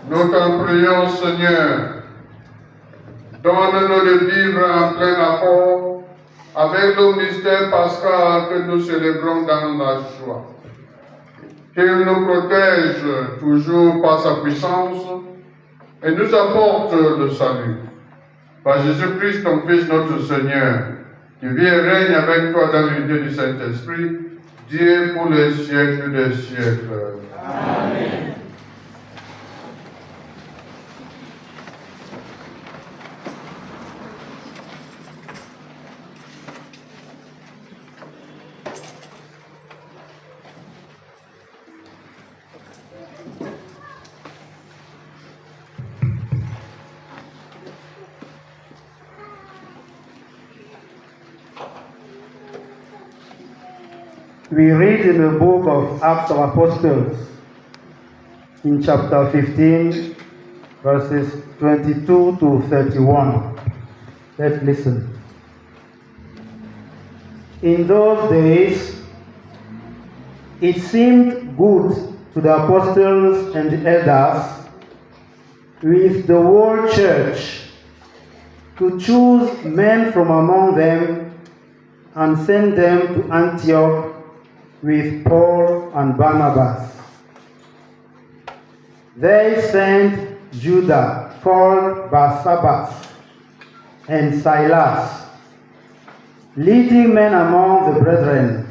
Nous t'en prions, Seigneur. Donne-nous de vivre en plein accord avec le mystère pascal que nous célébrons dans la joie. Qu'il nous protège toujours par sa puissance et nous apporte le salut. Par Jésus-Christ, ton Fils, notre Seigneur, qui vit et règne avec toi dans l'unité du Saint-Esprit, Dieu pour les siècles des siècles. Amen. We read in the book of Acts of Apostles, in chapter 15, verses 22 to 31. Let's listen. In those days, it seemed good to the apostles and the elders with the whole church to choose men from among them and send them to Antioch with Paul and Barnabas. They sent Judah, called Barsabbas, and Silas, leading men among the brethren,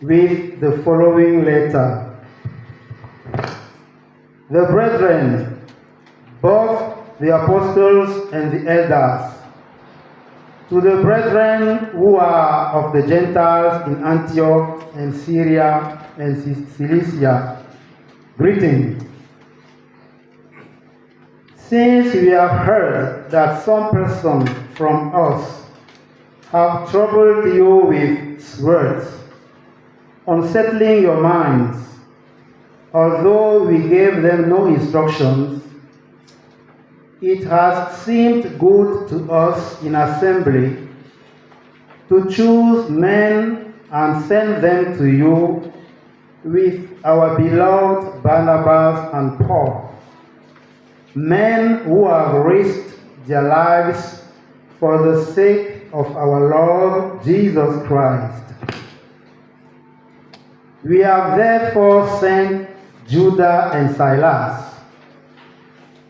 with the following letter. The brethren, both the apostles and the elders, to the brethren who are of the Gentiles in Antioch and Syria and Cilicia, greeting. Since we have heard that some persons from us have troubled you with words, unsettling your minds, although we gave them no instructions, it has seemed good to us in assembly to choose men and send them to you with our beloved Barnabas and Paul, men who have risked their lives for the sake of our Lord Jesus Christ. We have therefore sent Judah and Silas,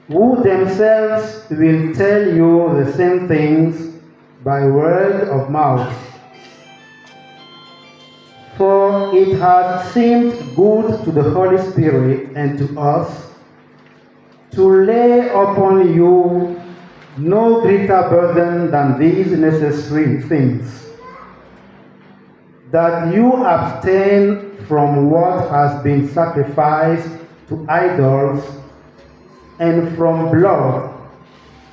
who themselves will tell you the same things by word of mouth. For it has seemed good to the Holy Spirit and to us to lay upon you no greater burden than these necessary things, that you abstain from what has been sacrificed to idols, and from blood,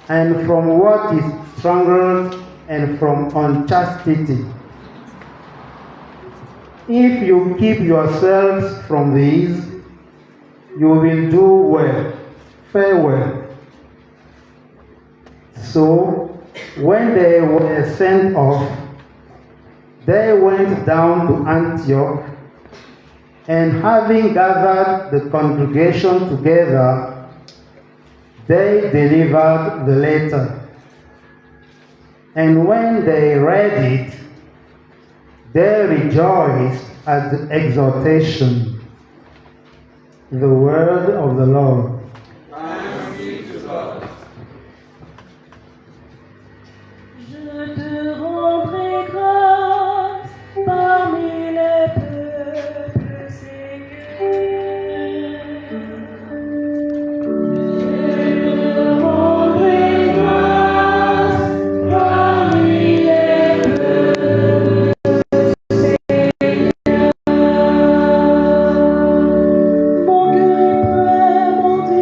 and from what is strangled, and from unchastity. If you keep yourselves from these, you will do well, fare well. So, when they were sent off, they went down to Antioch, and having gathered the congregation together, they delivered the letter. And when they read it, they rejoiced at the exhortation. The word of the Lord. Thanks be to God. Je te rendrai grâce parmi les peuples, Seigneur. Mon cœur est prêt, mon Dieu.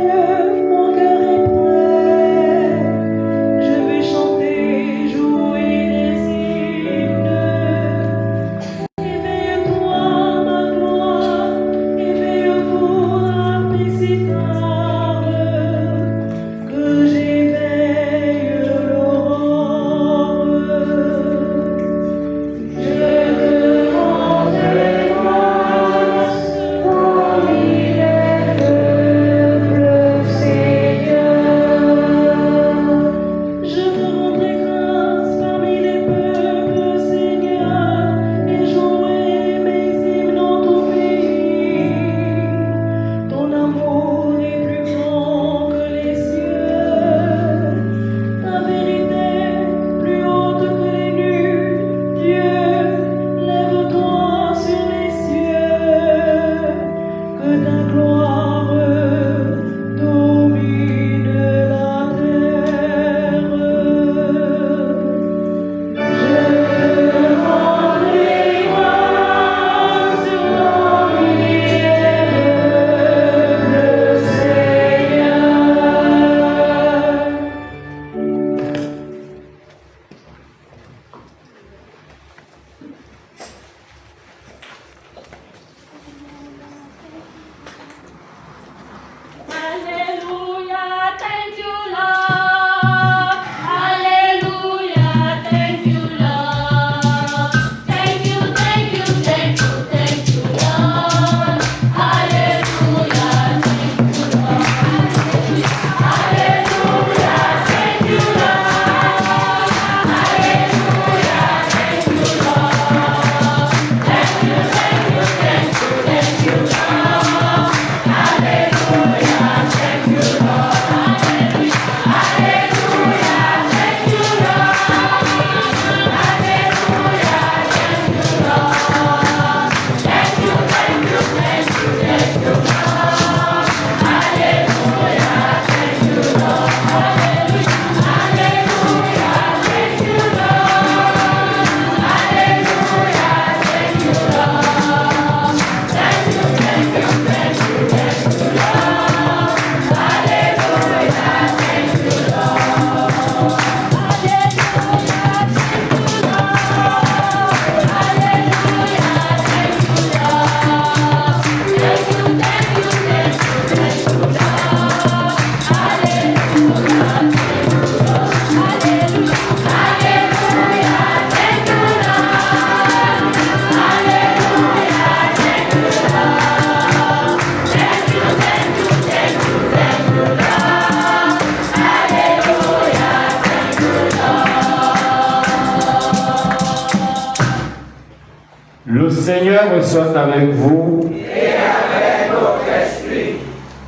Seigneur soit avec vous. Et avec votre esprit.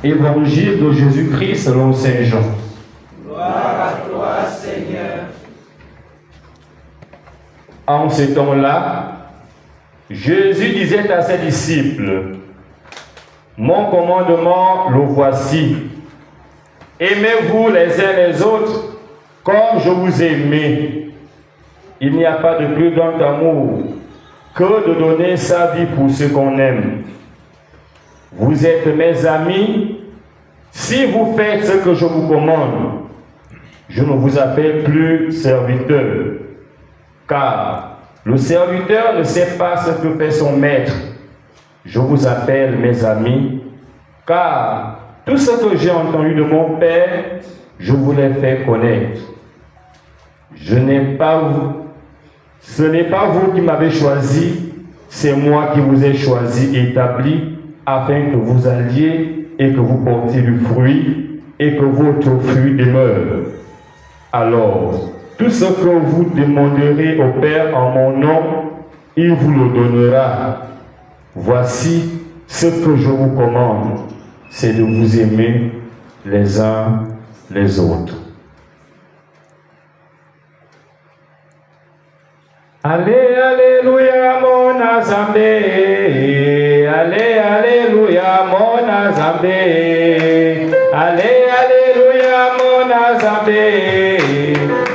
Évangile de Jésus-Christ selon Saint Jean. Gloire à toi, Seigneur. En ces temps-là, Jésus disait à ses disciples, « Mon commandement, le voici. Aimez-vous les uns les autres comme je vous ai aimé. Il n'y a pas de plus grand amour que de donner sa vie pour ceux qu'on aime. Vous êtes mes amis si vous faites ce que je vous commande. Je ne vous appelle plus serviteur, car le serviteur ne sait pas ce que fait son maître. Je vous appelle mes amis, car tout ce que j'ai entendu de mon Père, je vous l'ai fait connaître. Ce n'est pas vous qui m'avez choisi, c'est moi qui vous ai choisi et établi, afin que vous alliez et que vous portiez du fruit et que votre fruit demeure. Alors, tout ce que vous demanderez au Père en mon nom, il vous le donnera. Voici ce que je vous commande, c'est de vous aimer les uns les autres. Allez, alléluia, mon Azambé. Allez, alléluia, mon Azambé. Allez, alléluia, mon Azambé.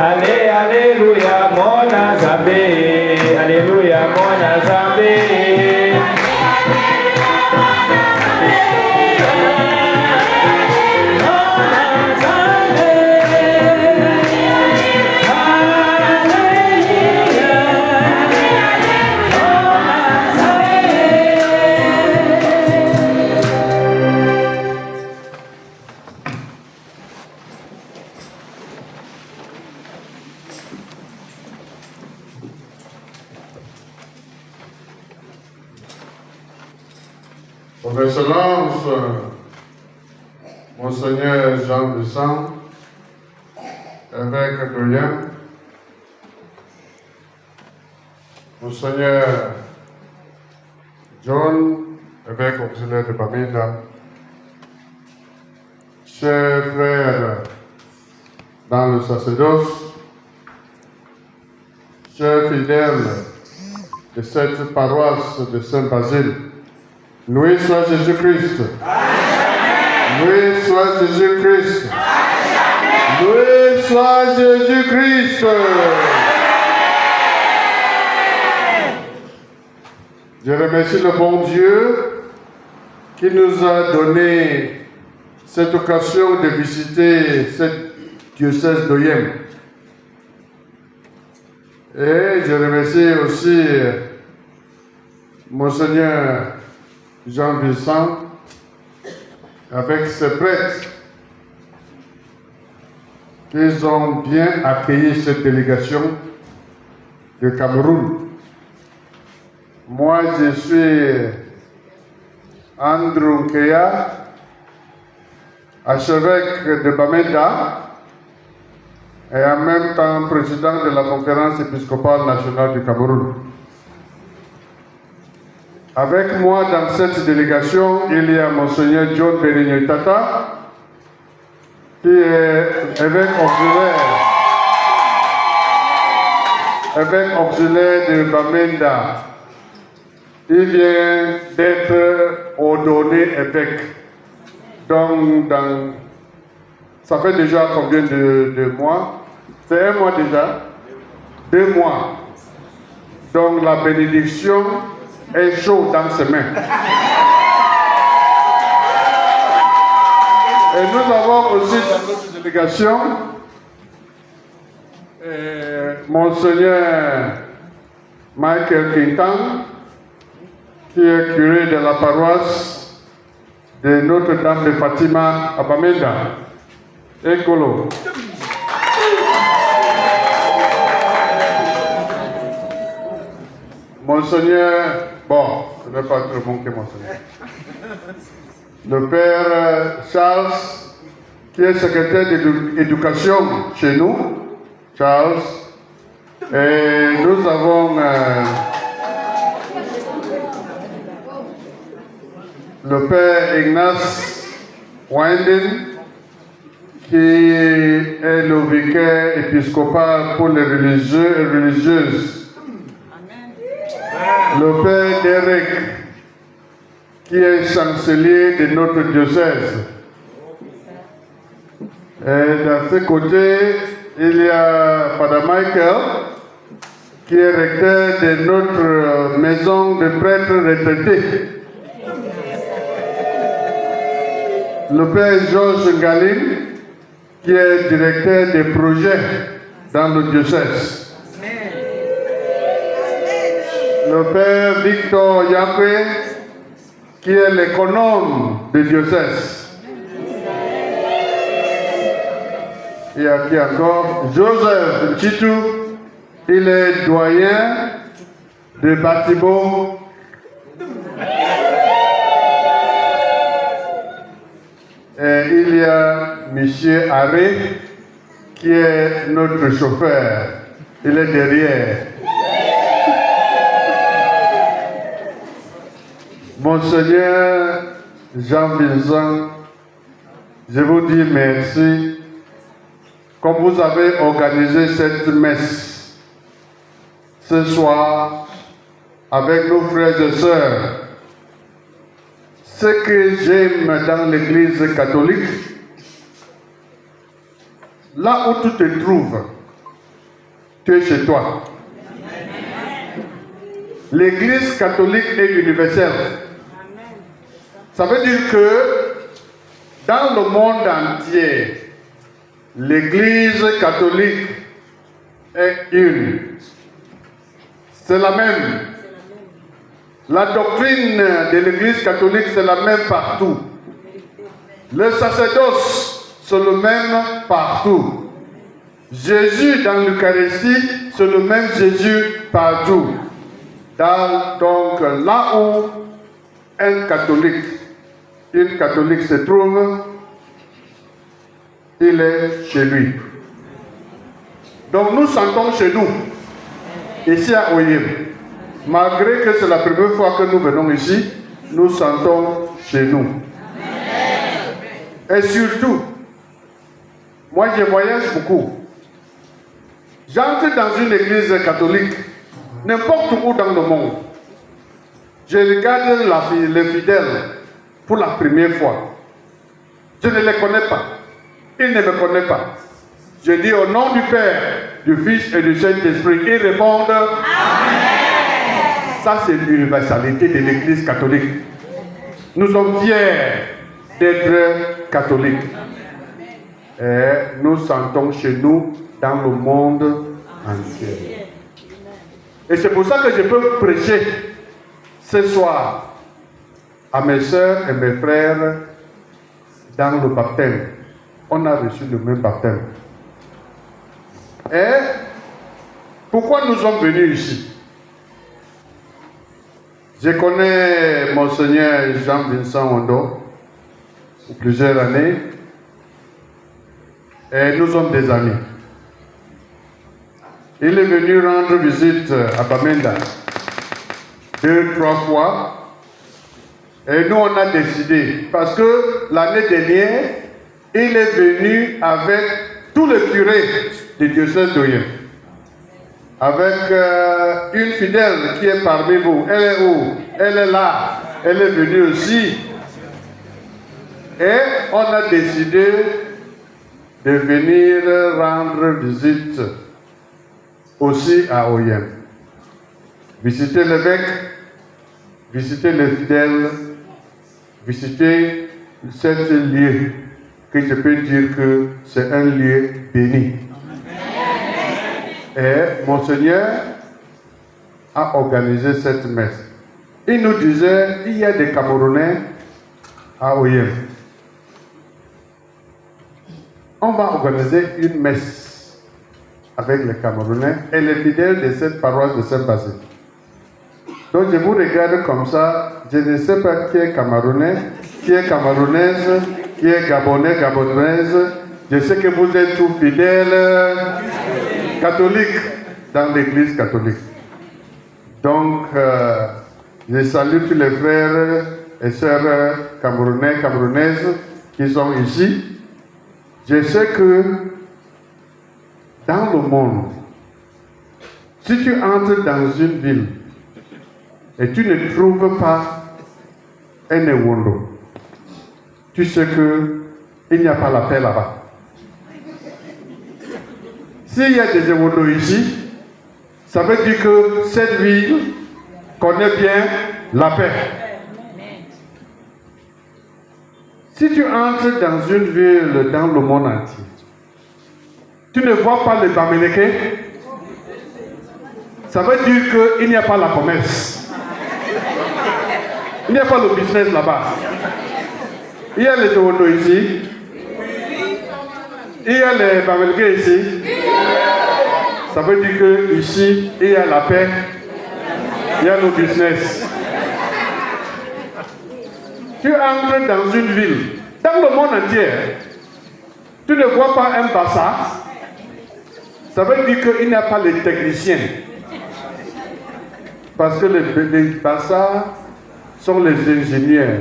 Allez, alléluia, mon Azambé. Alléluia, mon Azambé. Son Excellence, Monseigneur Jean Vincent, évêque d'Orient, Monseigneur John, évêque auxiliaire de Bamenda, chers frères dans le sacerdoce, chers fidèles de cette paroisse de Saint-Basile, loué soit Jésus-Christ. Loué soit Jésus-Christ. Loué soit Jésus-Christ. Je remercie le bon Dieu qui nous a donné cette occasion de visiter cette diocèse d'Oyem. Et je remercie aussi Monseigneur Jean Vincent avec ses prêtres qui ont bien accueilli cette délégation de Cameroun. Moi, je suis Andrew Nkeya, archevêque de Bamenda et en même temps président de la conférence épiscopale nationale du Cameroun. Avec moi dans cette délégation, il y a Monseigneur John Berigno Tata, qui est évêque auxiliaire de Bamenda. Il vient d'être ordonné évêque. Donc, ça fait déjà combien de mois? C'est 1 mois déjà? 2 mois. Donc, la bénédiction est chaud dans ses mains. Et nous avons aussi dans notre délégation Monseigneur Michael Quintan, qui est curé de la paroisse de Notre-Dame de Fatima à Bamenda. Écolo. Monseigneur, bon, je ne vais pas trop manquer Monseigneur. Le Père Charles, qui est secrétaire d'éducation chez nous, Charles, et nous avons le Père Ignace Winding, qui est le vicaire épiscopal pour les religieux et religieuses. Le Père Derek, qui est chancelier de notre diocèse. Et d'un ce côté, il y a Father Michael, qui est recteur de notre maison de prêtres retraités. Le Père Georges Ngalim, qui est directeur des projets dans le diocèse. Le Père Victor Yahweh, qui est l'économe du diocèse. Et à qui encore? Joseph Chitou, il est doyen de Batibo. Et il y a M. Haré, qui est notre chauffeur. Il est derrière. Monseigneur Jean-Vincent, je vous dis merci. Comme vous avez organisé cette messe ce soir avec nos frères et sœurs, ce que j'aime dans l'Église catholique, là où tu te trouves, tu es chez toi. L'Église catholique est universelle. Ça veut dire que dans le monde entier, l'Église catholique est une. C'est la même. La doctrine de l'Église catholique, c'est la même partout. Le sacerdoce, c'est le même partout. Jésus dans l'Eucharistie, c'est le même Jésus partout. Donc là où un catholique, une catholique se trouve, il est chez lui. Donc nous sentons chez nous, ici à Oyem. Malgré que c'est la première fois que nous venons ici, nous sentons chez nous. Et surtout, moi je voyage beaucoup. J'entre dans une église catholique, n'importe où dans le monde. Je regarde les fidèles pour la première fois. Je ne les connais pas. Ils ne me connaissent pas. Je dis au nom du Père, du Fils et du Saint-Esprit. Ils répondent Amen. Ça, c'est l'universalité de l'Église catholique. Nous sommes fiers d'être catholiques. Et nous sentons chez nous dans le monde entier. Et c'est pour ça que je peux prêcher ce soir à mes soeurs et mes frères dans le baptême. On a reçu le même baptême. Et pourquoi nous sommes venus ici? Je connais Monseigneur Jean-Vincent Ondo pour plusieurs années et nous sommes des amis. Il est venu rendre visite à Bamenda 2-3 fois et nous on a décidé, parce que l'année dernière, il est venu avec tous les curés du diocèse d'Oyem. Avec une fidèle qui est parmi vous. Elle est où? Elle est là. Elle est venue aussi. Et on a décidé de venir rendre visite aussi à Oyem. Visiter l'évêque, visiter les fidèles, visiter cet lieu que je peux dire que c'est un lieu béni. Et Monseigneur a organisé cette messe. Il nous disait, il y a des Camerounais à Oyem. On va organiser une messe avec les Camerounais et les fidèles de cette paroisse de Saint-Basile. Donc je vous regarde comme ça, je ne sais pas qui est Camerounais, qui est Camerounaise, qui est Gabonais, Gabonaise. Je sais que vous êtes tous fidèles catholiques dans l'église catholique. Donc, je salue tous les frères et sœurs camerounais, camerounaises qui sont ici, je sais que dans le monde, si tu entres dans une ville et tu ne trouves pas un Ewondo, tu sais qu'il n'y a pas la paix là-bas. S'il y a des Ewondo ici, ça veut dire que cette ville connaît bien la paix. Si tu entres dans une ville dans le monde entier, tu ne vois pas les Bamileke, ça veut dire qu'il n'y a pas la commerce. Il n'y a pas le business là-bas. Il y a les Towondo ici. Il y a les Bamileke ici. Ça veut dire qu'ici, il y a la paix. Il y a le business. Tu entres dans une ville, dans le monde entier, tu ne vois pas un bazar, ça veut dire qu'il n'y a pas les techniciens. Parce que les bazars sont les ingénieurs.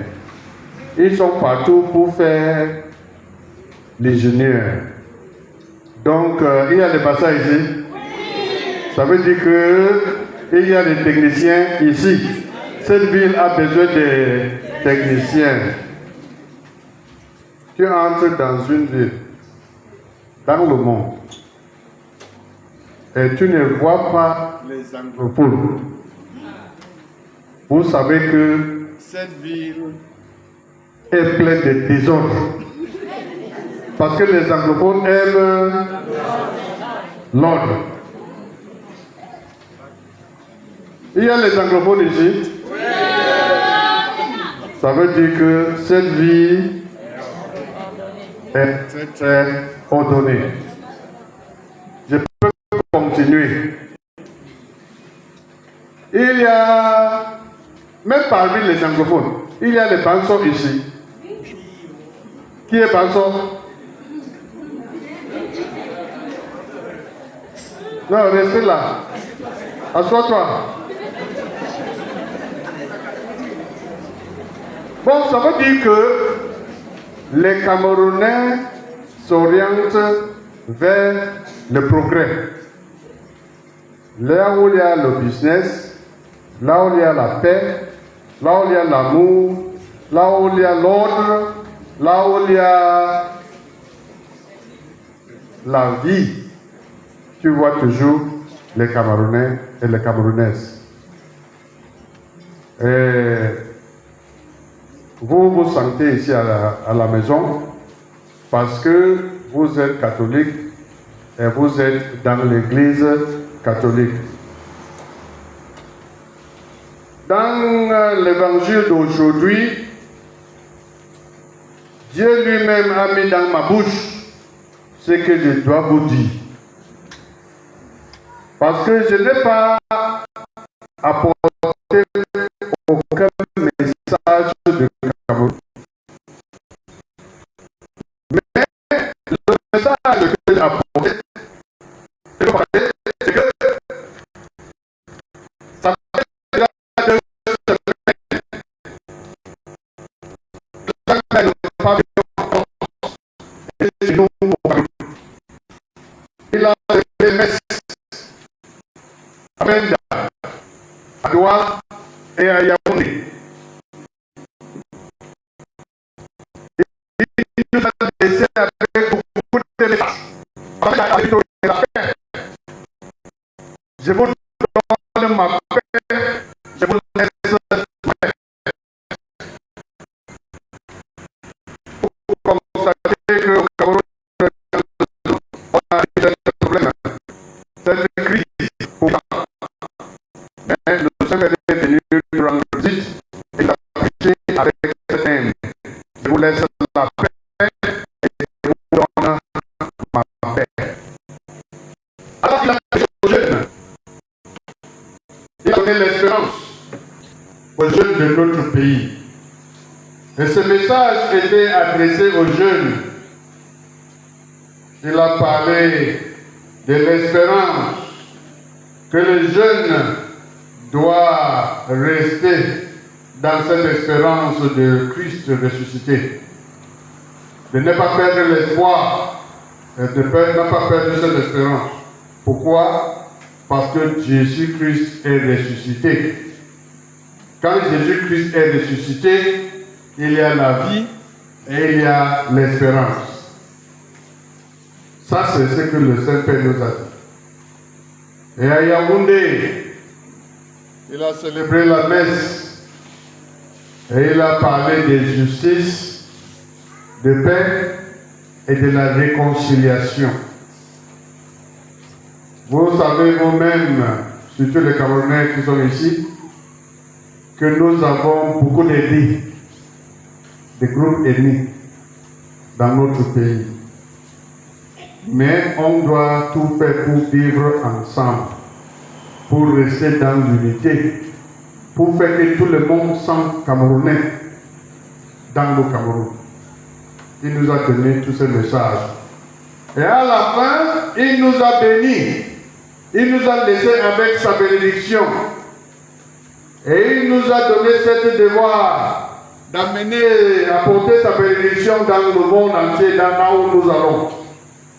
Ils sont partout pour faire l'ingénieur. Donc, il y a les bazars ici. Ça veut dire qu'il y a les techniciens ici. Cette ville a besoin de techniciens. Tu entres dans une ville, dans le monde, et tu ne vois pas les anglophones. Vous savez que cette ville est pleine de désordre. Parce que les anglophones aiment l'ordre. Il y a les anglophones ici. Ça veut dire que cette vie est très ordonnée. Je peux continuer. Il y a, même parmi les anglophones, il y a les Bansons ici. Qui est Banson? Non, restez là. Assois-toi. Bon, ça veut dire que les Camerounais s'orientent vers le progrès. Là où il y a le business, là où il y a la paix, là où il y a l'amour, là où il y a l'ordre, là où il y a la vie, tu vois toujours les Camerounais et les Camerounaises. Et vous vous sentez ici à la maison parce que vous êtes catholique et vous êtes dans l'église catholique. Dans l'évangile d'aujourd'hui, Dieu lui-même a mis dans ma bouche ce que je dois vous dire. Parce que je n'ai pas apporté aucun message de Cameroun. Mais le message que j'ai apporté, c'est que ça fait déjà 2 semaines. Ça fait pas et nous, il a fait messes à Benda, à Douala et à Yaoundé. Il nous a laissé avec beaucoup de messages. Avec la paix. Je vous donne ma paix. Je vous laisse ma paix. Pour constater qu'au Cameroun, on a eu des problèmes. Cette crise, mais nous sommes venus nous rendre visite et la prêcher avec cette haine. Je vous laisse la paix et je vous donne ma paix. Alors il a dit aux jeunes, il a donné l'espérance aux jeunes de notre pays. Et ce message était adressé aux jeunes. Il a parlé de l'espérance que les jeunes doivent rester dans cette espérance de Christ ressuscité. De ne pas perdre l'espoir, de ne pas perdre cette espérance. Pourquoi? Parce que Jésus-Christ est ressuscité. Quand Jésus-Christ est ressuscité, il y a la vie et il y a l'espérance. Ça, c'est ce que le Saint-Père nous a dit. Et à Yaoundé, il a célébré la messe et il a parlé de justice, de paix et de la réconciliation. Vous savez vous-même, surtout les Camerounais qui sont ici, que nous avons beaucoup d'ennemis, des groupes ennemis dans notre pays. Mais on doit tout faire pour vivre ensemble, pour rester dans l'unité, pour faire que tout le monde soit Camerounais dans le Cameroun. Il nous a donné tous ces messages. Et à la fin, il nous a bénis. Il nous a laissé avec sa bénédiction. Et il nous a donné ce devoir d'amener, apporter sa bénédiction dans le monde entier, dans là où nous allons.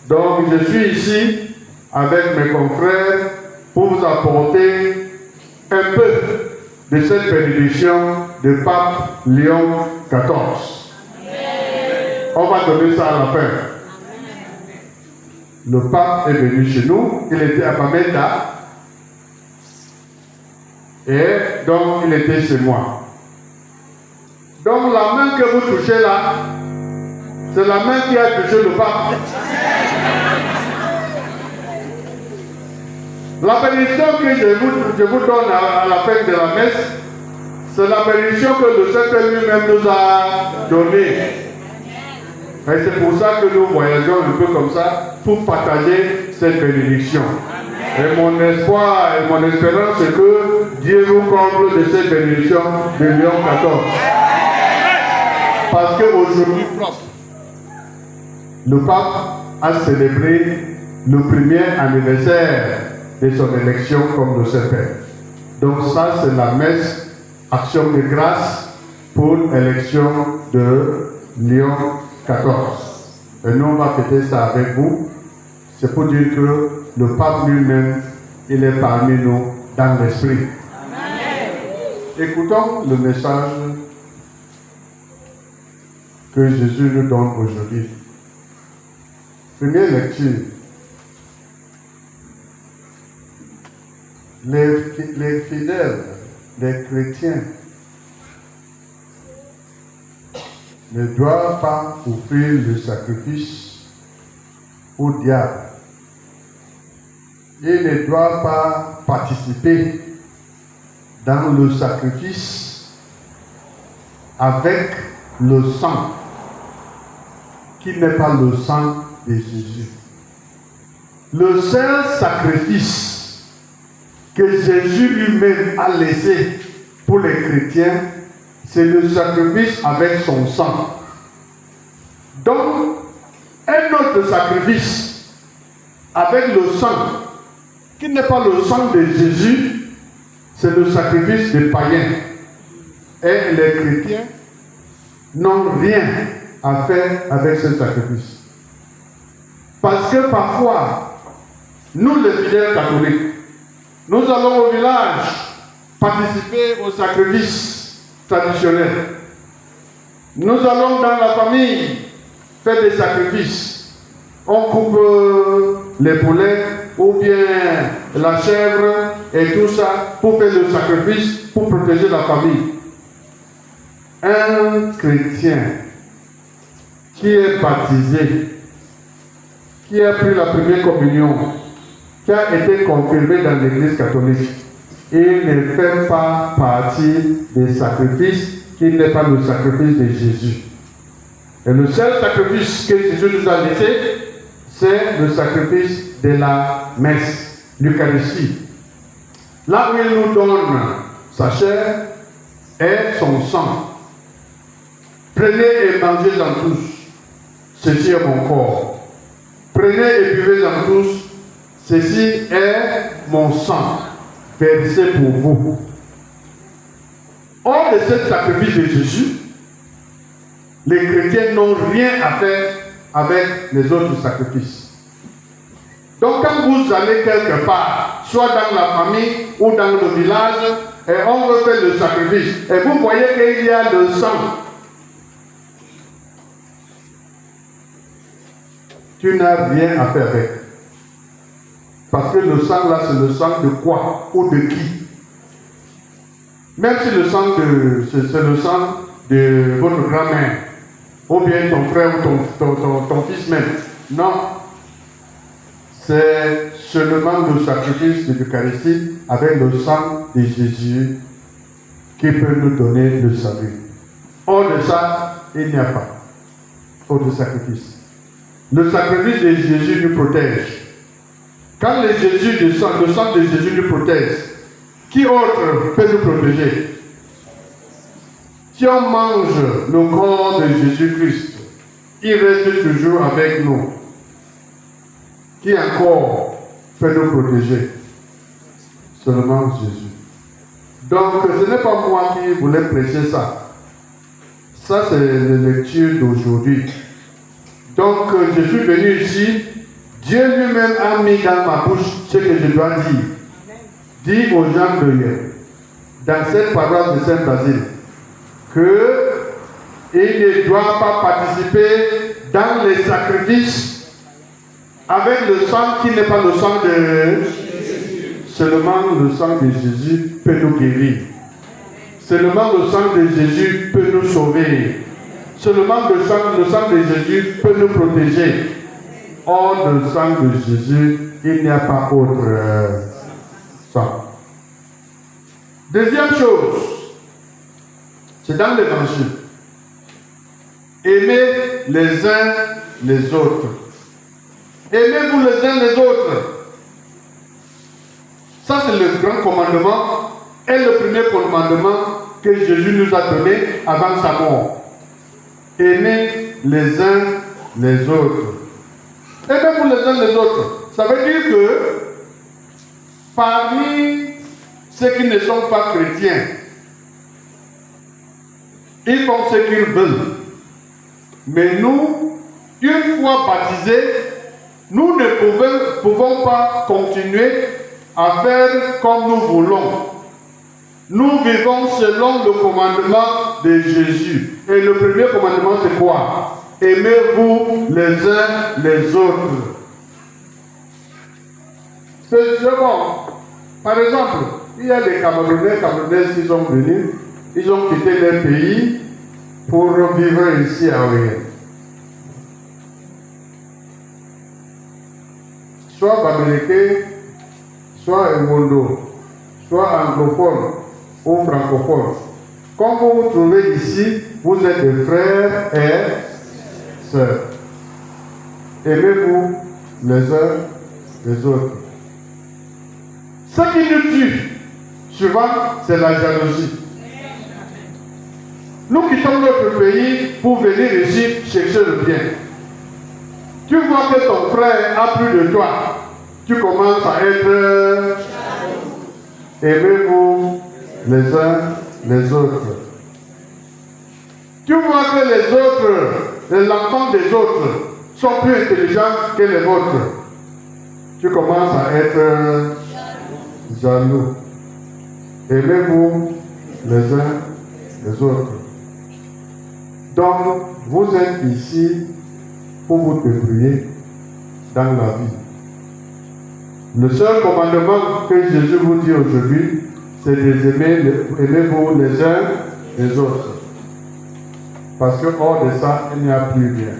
Donc je suis ici avec mes confrères pour vous apporter un peu de cette bénédiction de Pape Léon XIV. On va donner ça à la fin. Le pape est venu chez nous, il était à Bamenda. Et donc il était chez moi. Donc la main que vous touchez là, c'est la main qui a touché le pape. La bénédiction que je vous donne à la fin de la messe, c'est la bénédiction que le Saint-Père lui-même nous a donnée. Et c'est pour ça que nous voyageons un peu comme ça, pour partager cette bénédiction. Et mon espoir et mon espérance, c'est que Dieu vous comble de cette bénédiction de Léon XIV. Parce qu'aujourd'hui, le pape a célébré le premier anniversaire de son élection comme le Saint-Père. Donc ça, c'est la messe Action de grâce pour l'élection de Léon XIV. Et nous, on va fêter ça avec vous. C'est pour dire que le pape lui-même, il est parmi nous dans l'esprit. Écoutons le message que Jésus nous donne aujourd'hui. Première lecture. Les fidèles, les chrétiens, ne doivent pas offrir le sacrifice au diable. Ils ne doivent pas participer dans le sacrifice avec le sang qui n'est pas le sang de Jésus. Le seul sacrifice que Jésus lui-même a laissé pour les chrétiens, c'est le sacrifice avec son sang. Donc, un autre sacrifice avec le sang, qui n'est pas le sang de Jésus, c'est le sacrifice des païens. Et les chrétiens n'ont rien à faire avec ce sacrifice. Parce que parfois, nous les fidèles catholiques, nous allons au village participer au sacrifice traditionnel. Nous allons dans la famille faire des sacrifices. On coupe les poulets ou bien la chèvre et tout ça pour faire le sacrifice, pour protéger la famille. Un chrétien qui est baptisé, qui a pris la première communion, qui a été confirmé dans l'église catholique, il ne fait pas partie des sacrifices qui n'est pas le sacrifice de Jésus. Et le seul sacrifice que Jésus nous a laissé, c'est le sacrifice de la messe, l'Eucharistie. Là où il nous donne sa chair et son sang. Prenez et mangez-en tous. Ceci est mon corps. Prenez et buvez-en tous. Ceci est mon sang, versé pour vous. Hors de ce sacrifice de Jésus, les chrétiens n'ont rien à faire avec les autres sacrifices. Donc quand vous allez quelque part, soit dans la famille ou dans le village, et on veut faire le sacrifice, et vous voyez qu'il y a le sang, tu n'as rien à faire avec. Parce que le sang là, c'est le sang de quoi ou de qui? Même si le sang c'est le sang de votre grand-mère, ou bien ton frère ou ton fils même. Non. C'est seulement le sacrifice de l'Eucharistie avec le sang de Jésus qui peut nous donner le salut. Hors de ça, il n'y a pas autre sacrifice. Le sacrifice de Jésus nous protège. Quand le sang de Jésus nous protège, qui autre peut nous protéger? Si on mange le corps de Jésus-Christ, il reste toujours avec nous. Qui encore peut nous protéger? Seulement Jésus. Donc, ce n'est pas moi qui voulais prêcher ça. Ça, c'est la lecture d'aujourd'hui. Donc, je suis venu ici. Dieu lui-même a mis dans ma bouche ce que je dois dire. Dis aux gens de hier, dans cette paroisse de Saint-Basile, qu'il ne doit pas participer dans les sacrifices avec le sang qui n'est pas le sang de Jésus. Seulement le sang de Jésus peut nous guérir. Seulement le sang de Jésus peut nous sauver. Seulement le sang de Jésus peut nous protéger. Hors du sang de Jésus, il n'y a pas autre sang. Deuxième chose, c'est dans l'évangile. Aimez les uns les autres. Aimez-vous les uns les autres. Ça, c'est le grand commandement et le premier commandement que Jésus nous a donné avant sa mort. Aimez les uns les autres. Aimez-vous les uns les autres. Ça veut dire que parmi ceux qui ne sont pas chrétiens, ils font ce qu'ils veulent. Mais nous, une fois baptisés, nous ne pouvons pas continuer à faire comme nous voulons. Nous vivons selon le commandement de Jésus. Et le premier commandement, c'est quoi? Aimez-vous les uns les autres. C'est bon. Par exemple, il y a des Camerounaises qui sont venus, ils ont quitté leur pays pour vivre ici à Oyen. Soit Bamileke, soit Mondo, soit anglophone ou francophone. Comme vous vous trouvez ici, vous êtes des frères et sœurs. Aimez-vous les uns les autres. Ce qui nous tue, souvent, c'est la jalousie. Nous quittons notre pays pour venir ici chercher le bien. Tu vois que ton frère a plus de toi. Tu commences à être... Aimez-vous les uns les autres. Tu vois que les autres, les enfants des autres, sont plus intelligents que les vôtres. Tu commences à être jaloux. Aimez-vous les uns les autres. Donc, vous êtes ici pour vous débrouiller dans la vie. Le seul commandement que Jésus vous dit aujourd'hui, c'est aimez-vous les uns les autres. Parce que hors de ça, il n'y a plus rien.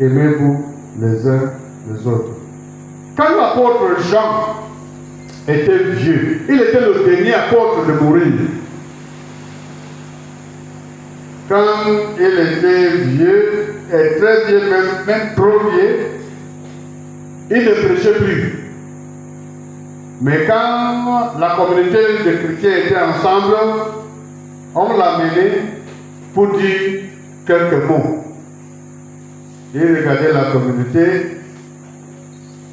Aimez-vous les uns les autres. Quand l'apôtre Jean était vieux, il était le dernier apôtre de mourir. Quand il était vieux, et très vieux, même trop vieux, il ne prêchait plus. Mais quand la communauté de chrétiens était ensemble, on l'a mené pour dire quelques mots. Il regardait la communauté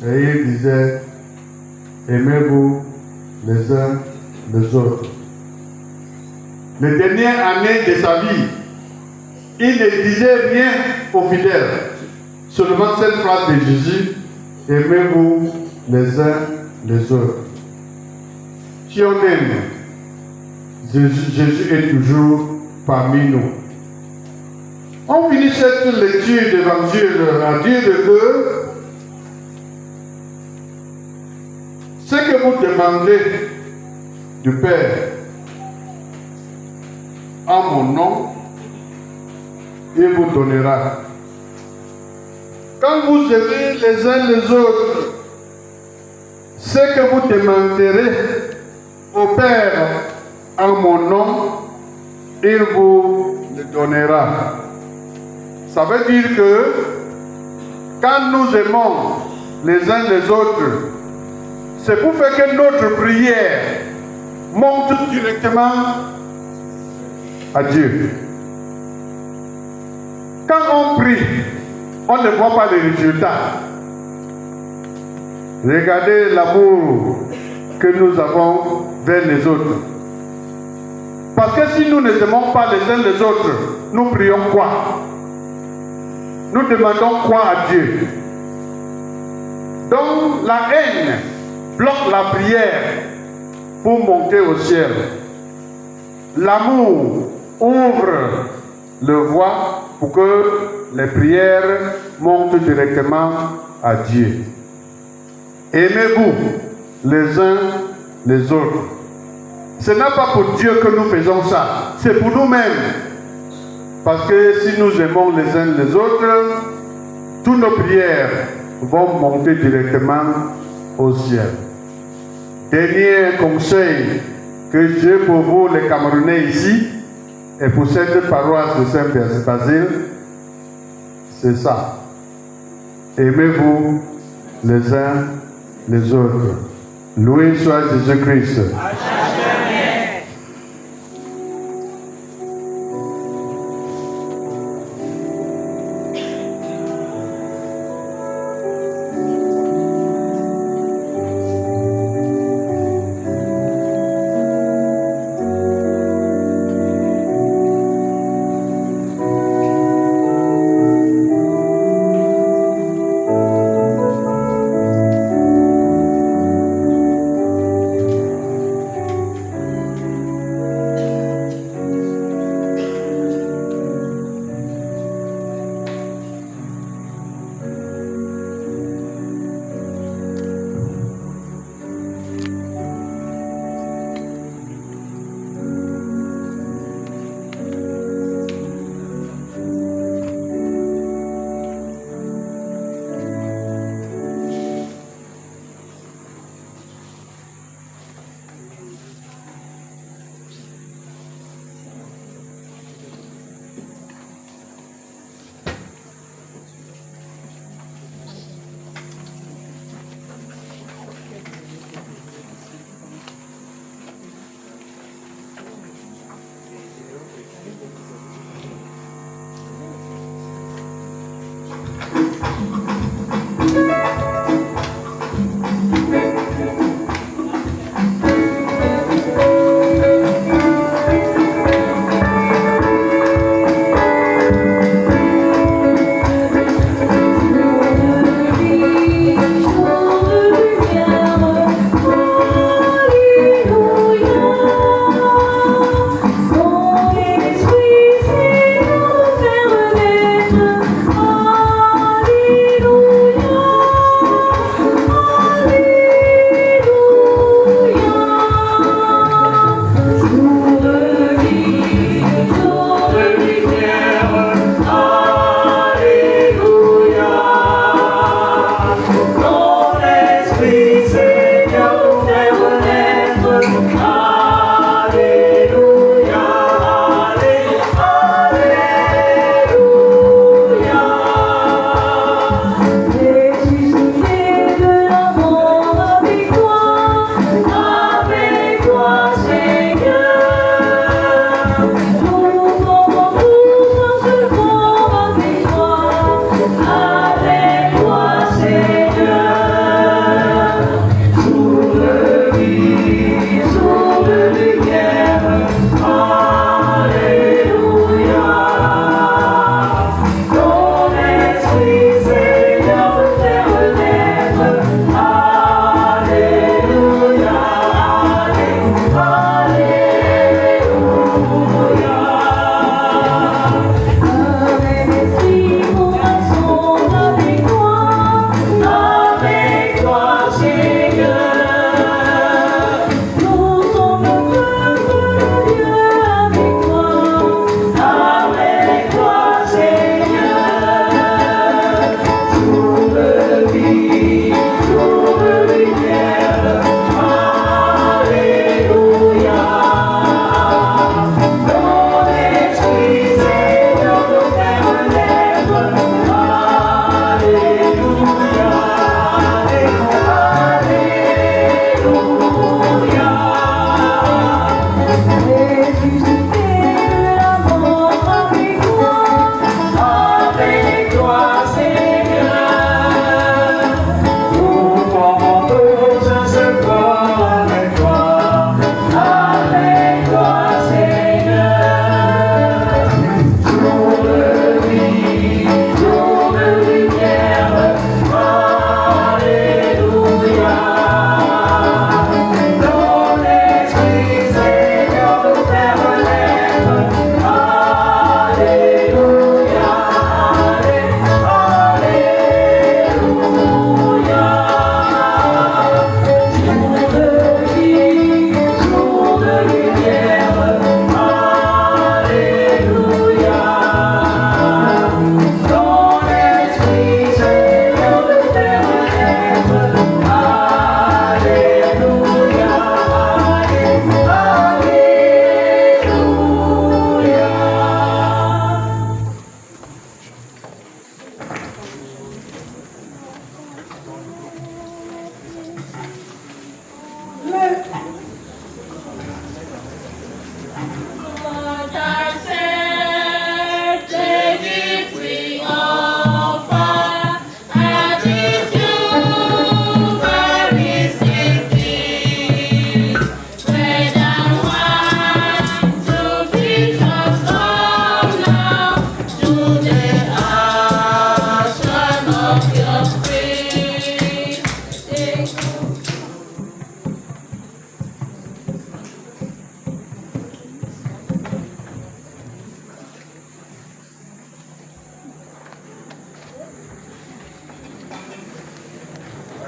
et il disait, aimez-vous les uns les autres. les dernières années de sa vie, il ne disait rien aux fidèles. Seulement cette phrase de Jésus, aimez-vous les uns les autres. Si on aime, Jésus est toujours parmi nous. On finit cette lecture d'évangile à dire que ce que vous demandez du Père en mon nom, il vous donnera. Quand vous aimez les uns les autres, ce que vous demanderez au Père en mon nom, il vous le donnera. Ça veut dire que quand nous aimons les uns les autres, c'est pour faire que notre prière monte directement à Dieu. Quand on prie, on ne voit pas les résultats. Regardez l'amour que nous avons vers les autres. Parce que si nous ne aimons pas les uns les autres, nous prions quoi? Nous demandons quoi à Dieu? Donc la haine bloque la prière pour monter au ciel. L'amour ouvre le voie pour que les prières montent directement à Dieu. Aimez-vous les uns les autres. Ce n'est pas pour Dieu que nous faisons ça, c'est pour nous-mêmes. Parce que si nous aimons les uns les autres, toutes nos prières vont monter directement au ciel. Dernier conseil que j'ai pour vous, les Camerounais ici, et pour cette paroisse de Saint-Basile, c'est ça. Aimez-vous les uns les autres. Loué soit Jésus-Christ.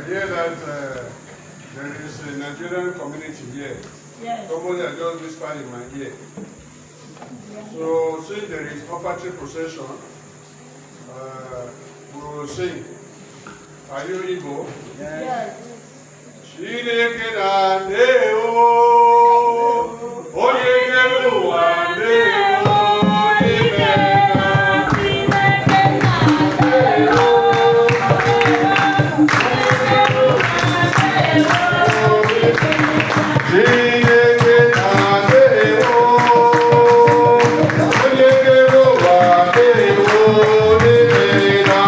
hear that there is a Nigerian community here. Yes. Somebody has just whispered in my ear. So, since there is offertory procession, we will sing. Are you Igbo? Yes. Chineke na-adị o, onye kere ụwa dị o, n'ime na. Chineke na-adị o, onye kere ụwa dị o, n'ime na.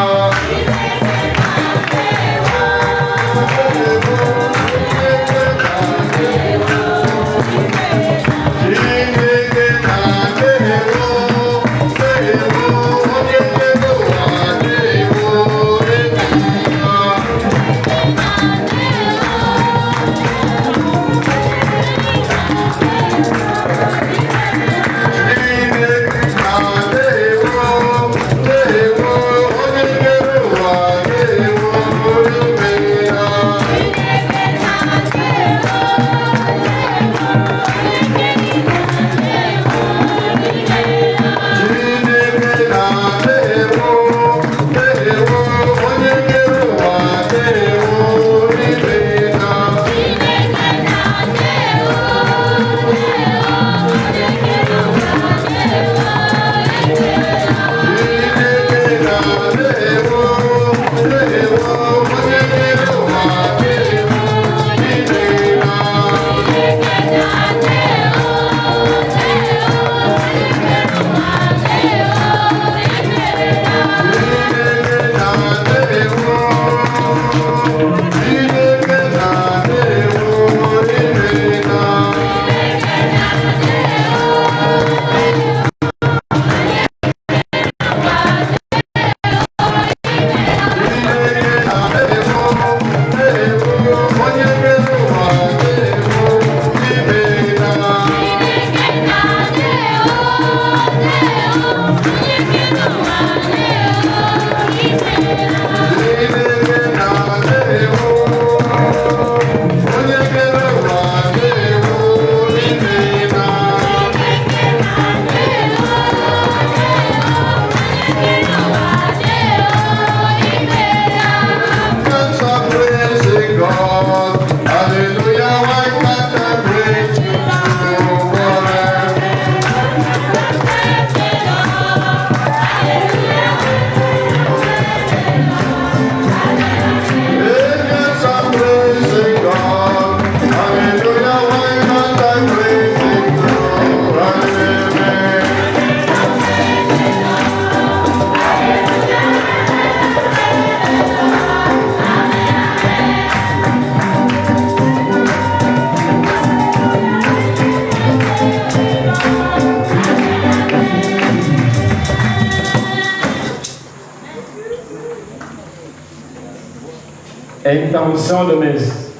Intention de messe.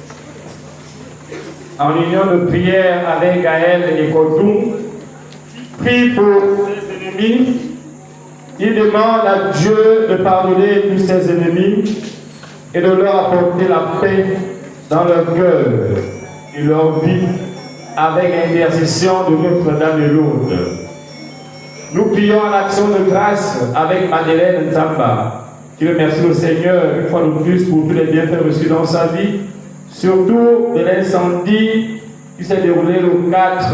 En union de prière avec Gaël et Kodou, prie pour ses ennemis. Il demande à Dieu de pardonner tous ses ennemis et de leur apporter la paix dans leur cœur et leur vie avec l'intercession de Notre-Dame de Lourdes. Nous prions en action de grâce avec Madeleine Nzamba, qui remercie le Seigneur une fois de plus pour tous les bienfaits reçus dans sa vie, surtout de l'incendie qui s'est déroulé le 4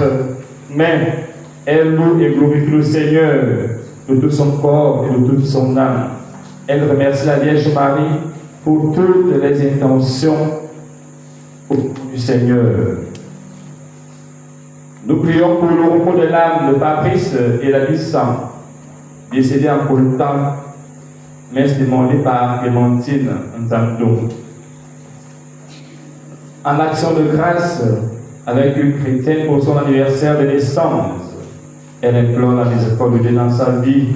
mai. Elle loue et glorifie le Seigneur de tout son corps et de toute son âme. Elle remercie la Vierge Marie pour toutes les intentions du Seigneur. Nous prions pour le repos de l'âme de Fabrice et la Bissant, décédés en peu de temps, messe demandée par Clémentine Nzamdou. En action de grâce avec une chrétienne pour son anniversaire de naissance, elle implore la miséricorde de Dieu dans sa vie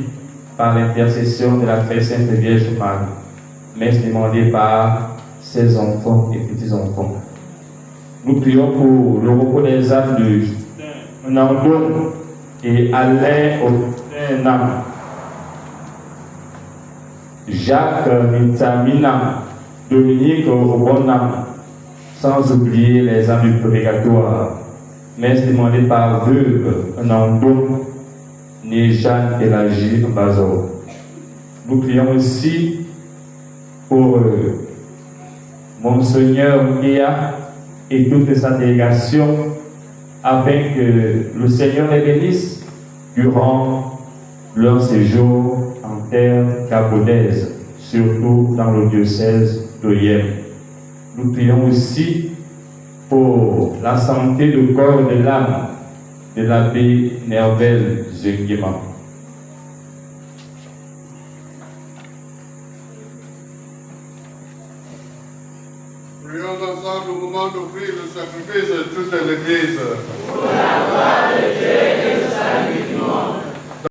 par l'intercession de la très sainte Vierge Marie. Messe demandée par ses enfants et petits-enfants. Nous prions pour le repos des âmes de Nandon et Alain Otenam, Jacques Mitamina Dominique au bon âme, sans oublier les âmes du purgatoire, mais demandé par Veuve, Nando, né Jeanne et Lagi Bazo. Nous prions aussi pour Monseigneur Guéa et toute sa délégation, afin que le Seigneur les bénisse durant leur séjour en terre gabonaise, surtout dans le diocèse de Yem. Nous prions aussi pour la santé de corps et de l'âme de l'abbé Nervel Zenguema. Prions ensemble au moment d'offrir le sacrifice de toute l'Église.